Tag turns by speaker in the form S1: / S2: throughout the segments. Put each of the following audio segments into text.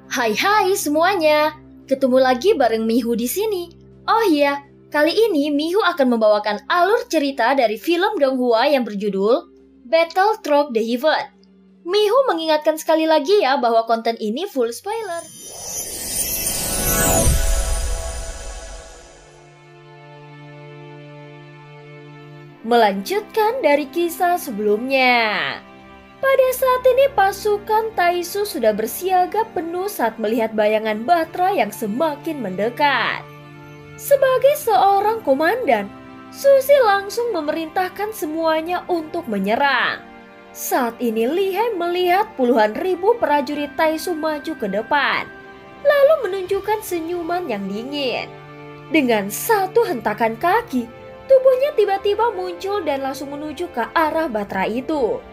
S1: Hai semuanya, ketemu lagi bareng Mihu di sini. Oh iya, kali ini Mihu akan membawakan alur cerita dari film Donghua yang berjudul Battle Through the Heaven. Mihu mengingatkan sekali lagi ya bahwa konten ini full spoiler. Melanjutkan dari kisah sebelumnya. Pada saat ini pasukan Taisu sudah bersiaga penuh saat melihat bayangan Batra yang semakin mendekat. Sebagai seorang komandan, Susi langsung memerintahkan semuanya untuk menyerang. Saat ini Li He melihat puluhan ribu prajurit Taisu maju ke depan, lalu menunjukkan senyuman yang dingin. Dengan satu hentakan kaki, tubuhnya tiba-tiba muncul dan langsung menuju ke arah Batra itu.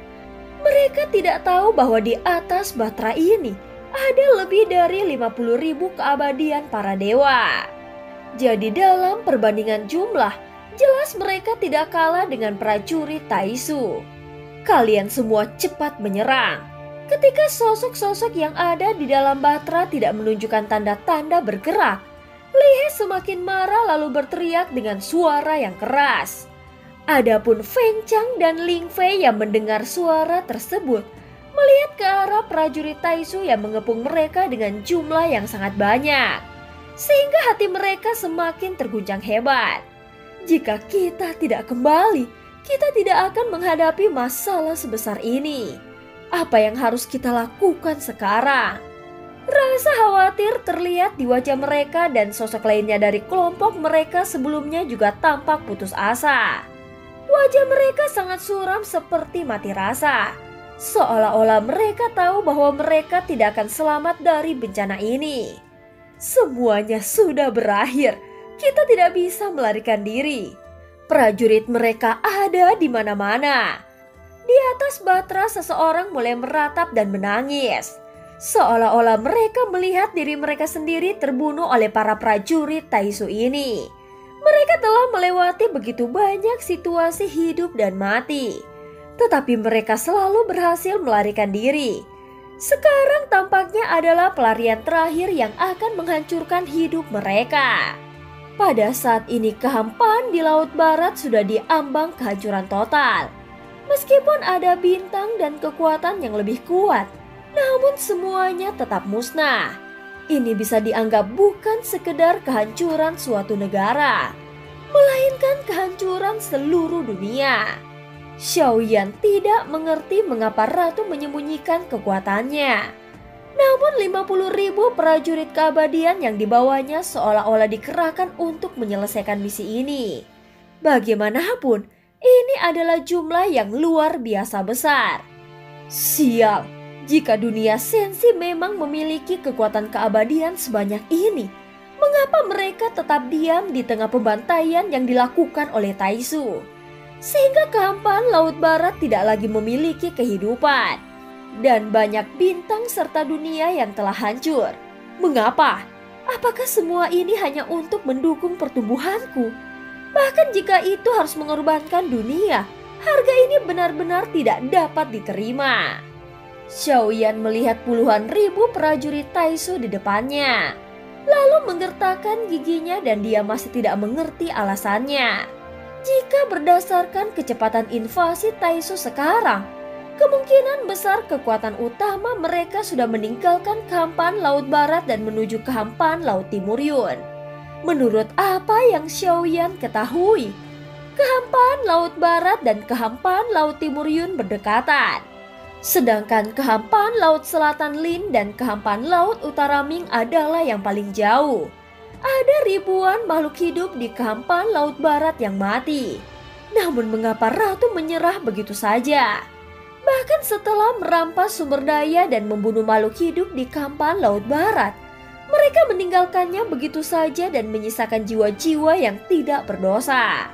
S1: Mereka tidak tahu bahwa di atas Batra ini ada lebih dari 50.000 keabadian para dewa. Jadi dalam perbandingan jumlah, jelas mereka tidak kalah dengan prajurit Taisu. Kalian semua cepat menyerang. Ketika sosok-sosok yang ada di dalam Batra tidak menunjukkan tanda-tanda bergerak, Li He semakin marah lalu berteriak dengan suara yang keras. Adapun Feng Chang dan Ling Fei yang mendengar suara tersebut melihat ke arah prajurit Taisu yang mengepung mereka dengan jumlah yang sangat banyak, sehingga hati mereka semakin terguncang hebat. Jika kita tidak kembali, kita tidak akan menghadapi masalah sebesar ini. Apa yang harus kita lakukan sekarang? Rasa khawatir terlihat di wajah mereka dan sosok lainnya dari kelompok mereka sebelumnya juga tampak putus asa. Wajah mereka sangat suram seperti mati rasa. Seolah-olah mereka tahu bahwa mereka tidak akan selamat dari bencana ini. Semuanya sudah berakhir. Kita tidak bisa melarikan diri. Prajurit mereka ada di mana-mana. Di atas Batra seseorang mulai meratap dan menangis. Seolah-olah mereka melihat diri mereka sendiri terbunuh oleh para prajurit Taisu ini. Mereka telah melewati begitu banyak situasi hidup dan mati, tetapi mereka selalu berhasil melarikan diri. Sekarang tampaknya adalah pelarian terakhir yang akan menghancurkan hidup mereka. Pada saat ini kehampaan di Laut Barat sudah diambang kehancuran total. Meskipun ada bintang dan kekuatan yang lebih kuat, namun semuanya tetap musnah. Ini bisa dianggap bukan sekedar kehancuran suatu negara, melainkan kehancuran seluruh dunia. Xiaoyan tidak mengerti mengapa Ratu menyembunyikan kekuatannya. Namun 50.000 prajurit keabadian yang dibawanya seolah-olah dikerahkan untuk menyelesaikan misi ini. Bagaimanapun, ini adalah jumlah yang luar biasa besar. Sial! Jika dunia sensi memang memiliki kekuatan keabadian sebanyak ini, mengapa mereka tetap diam di tengah pembantaian yang dilakukan oleh Taisu? Sehingga kehampaan Laut Barat tidak lagi memiliki kehidupan. Dan banyak bintang serta dunia yang telah hancur. Mengapa? Apakah semua ini hanya untuk mendukung pertumbuhanku? Bahkan jika itu harus mengorbankan dunia, harga ini benar-benar tidak dapat diterima. Xiaoyan melihat puluhan ribu prajurit Taisu di depannya, lalu menggertakkan giginya dan dia masih tidak mengerti alasannya. Jika berdasarkan kecepatan invasi Taisu sekarang, kemungkinan besar kekuatan utama mereka sudah meninggalkan kehampaan Laut Barat dan menuju kehampaan Laut Timur Yun. Menurut apa yang Xiaoyan ketahui, kehampaan Laut Barat dan kehampaan Laut Timur Yun berdekatan. Sedangkan kehampaan Laut Selatan Lin dan kehampaan Laut Utara Ming adalah yang paling jauh. Ada ribuan makhluk hidup di kehampaan Laut Barat yang mati. Namun mengapa Ratu menyerah begitu saja? Bahkan setelah merampas sumber daya dan membunuh makhluk hidup di kehampaan Laut Barat, mereka meninggalkannya begitu saja dan menyisakan jiwa-jiwa yang tidak berdosa.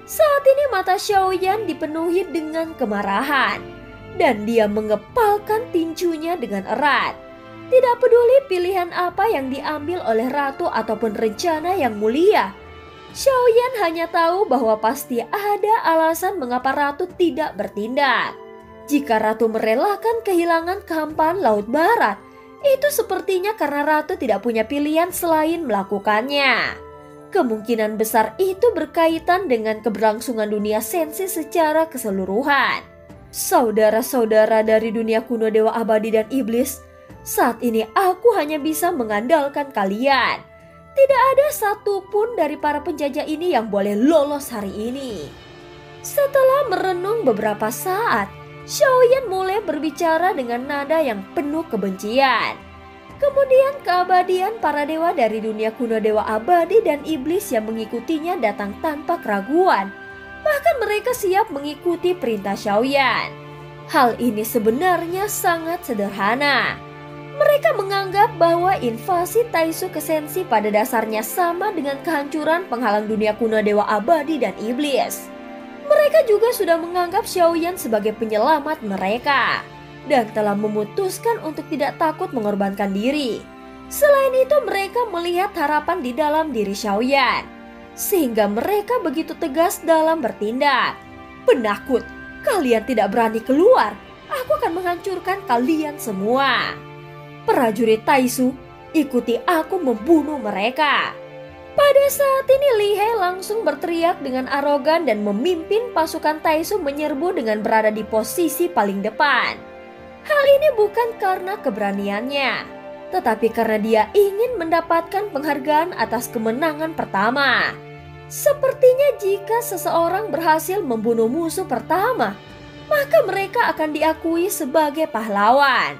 S1: Saat ini mata Xiaoyan dipenuhi dengan kemarahan. Dan dia mengepalkan tinjunya dengan erat. Tidak peduli pilihan apa yang diambil oleh Ratu ataupun rencana yang mulia. Xiaoyan hanya tahu bahwa pasti ada alasan mengapa Ratu tidak bertindak. Jika Ratu merelakan kehilangan kehampaan Laut Barat, Itu sepertinya karena ratu tidak punya pilihan selain melakukannya. Kemungkinan besar itu berkaitan dengan keberlangsungan dunia sensi secara keseluruhan. Saudara-saudara dari dunia kuno, dewa abadi dan iblis, saat ini aku hanya bisa mengandalkan kalian. Tidak ada satupun dari para penjajah ini yang boleh lolos hari ini. Setelah merenung beberapa saat, Xiaoyan mulai berbicara dengan nada yang penuh kebencian. Kemudian keabadian para dewa dari dunia kuno, dewa abadi dan iblis yang mengikutinya datang tanpa keraguan. Bahkan mereka siap mengikuti perintah Xiaoyan. Hal ini sebenarnya sangat sederhana. Mereka menganggap bahwa invasi Taisu ke Sensi pada dasarnya sama dengan kehancuran penghalang dunia kuno, dewa abadi dan iblis. Mereka juga sudah menganggap Xiaoyan sebagai penyelamat mereka dan telah memutuskan untuk tidak takut mengorbankan diri. Selain itu, mereka melihat harapan di dalam diri Xiaoyan, sehingga mereka begitu tegas dalam bertindak. Penakut, kalian tidak berani keluar, aku akan menghancurkan kalian semua. Prajurit Taisu, ikuti aku membunuh mereka. Pada saat ini Li He langsung berteriak dengan arogan dan memimpin pasukan Taisu menyerbu dengan berada di posisi paling depan. Hal ini bukan karena keberaniannya, tetapi karena dia ingin mendapatkan penghargaan atas kemenangan pertama. Sepertinya jika seseorang berhasil membunuh musuh pertama, maka mereka akan diakui sebagai pahlawan.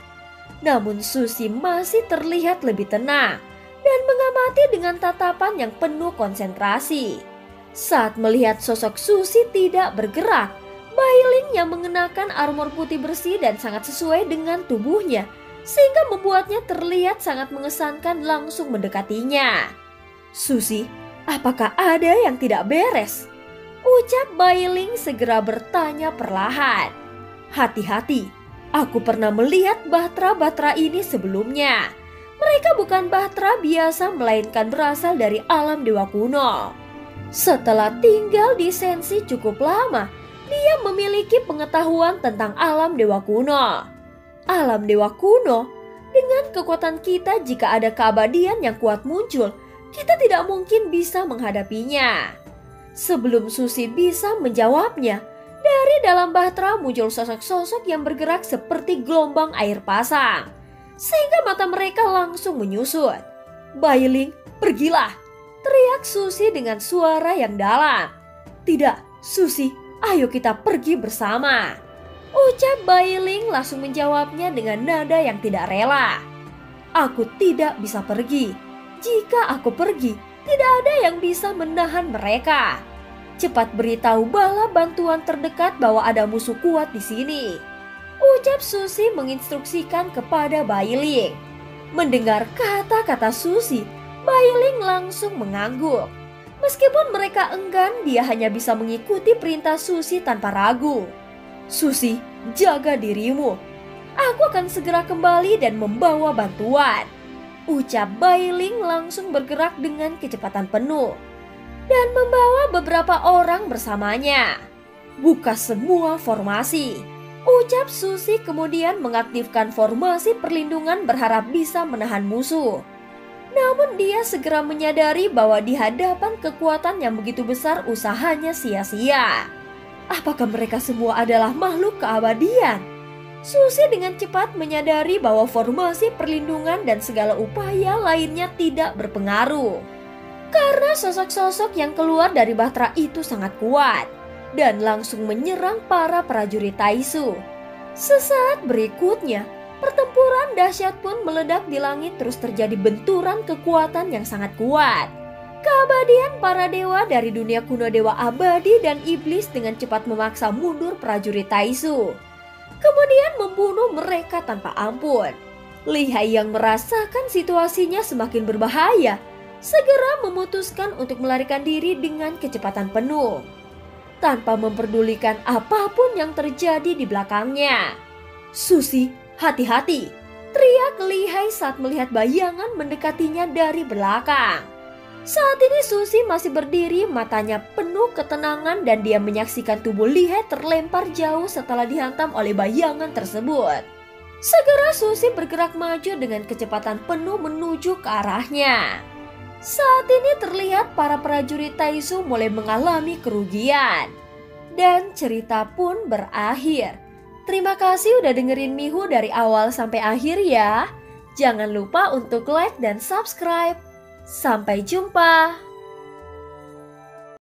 S1: Namun Susi masih terlihat lebih tenang dan mengamati dengan tatapan yang penuh konsentrasi. Saat melihat sosok Susi tidak bergerak, Bailing yang mengenakan armor putih bersih dan sangat sesuai dengan tubuhnya, sehingga membuatnya terlihat sangat mengesankan, langsung mendekatinya. Susi, apakah ada yang tidak beres? Ucap Bailing segera bertanya perlahan. Hati-hati, aku pernah melihat bahtera-bahtera ini sebelumnya. Mereka bukan bahtera biasa melainkan berasal dari alam dewa kuno. Setelah tinggal di Sensi cukup lama, dia memiliki pengetahuan tentang alam dewa kuno. Alam dewa kuno, dengan kekuatan kita jika ada keabadian yang kuat muncul, kita tidak mungkin bisa menghadapinya. Sebelum Susi bisa menjawabnya, dari dalam bahtera muncul sosok-sosok yang bergerak seperti gelombang air pasang, sehingga mata mereka langsung menyusut. Bailing, pergilah, teriak Susi dengan suara yang dalam. Tidak, Susi, ayo kita pergi bersama. Ucap Bailing langsung menjawabnya dengan nada yang tidak rela. Aku tidak bisa pergi. Jika aku pergi, tidak ada yang bisa menahan mereka. Cepat beritahu bala bantuan terdekat bahwa ada musuh kuat di sini. Ucap Susi menginstruksikan kepada Bailing. Mendengar kata-kata Susi, Bailing langsung mengangguk. Meskipun mereka enggan, dia hanya bisa mengikuti perintah Susi tanpa ragu. Susi, jaga dirimu. Aku akan segera kembali dan membawa bantuan. Ucap Bailing langsung bergerak dengan kecepatan penuh dan membawa beberapa orang bersamanya. Buka semua formasi. Ucap Susi kemudian mengaktifkan formasi perlindungan berharap bisa menahan musuh. Namun dia segera menyadari bahwa di hadapan kekuatan yang begitu besar usahanya sia-sia. Apakah mereka semua adalah makhluk keabadian? Susi dengan cepat menyadari bahwa formasi perlindungan dan segala upaya lainnya tidak berpengaruh. Karena sosok-sosok yang keluar dari bahtera itu sangat kuat dan langsung menyerang para prajurit Taisu. Sesaat berikutnya, pertempuran dahsyat pun meledak di langit, terus terjadi benturan kekuatan yang sangat kuat. Keabadian para dewa dari dunia kuno, dewa abadi dan iblis dengan cepat memaksa mundur prajurit Taisu, kemudian membunuh mereka tanpa ampun. Li Hai yang merasakan situasinya semakin berbahaya, segera memutuskan untuk melarikan diri dengan kecepatan penuh, tanpa memperdulikan apapun yang terjadi di belakangnya. Susi, hati-hati, teriak Li Hai saat melihat bayangan mendekatinya dari belakang. Saat ini Susi masih berdiri, matanya penuh ketenangan dan dia menyaksikan tubuh Li Hai terlempar jauh setelah dihantam oleh bayangan tersebut. Segera Susi bergerak maju dengan kecepatan penuh menuju ke arahnya. Saat ini terlihat para prajurit Taisu mulai mengalami kerugian. Dan cerita pun berakhir. Terima kasih udah dengerin Mihu dari awal sampai akhir ya. Jangan lupa untuk like dan subscribe. Sampai jumpa.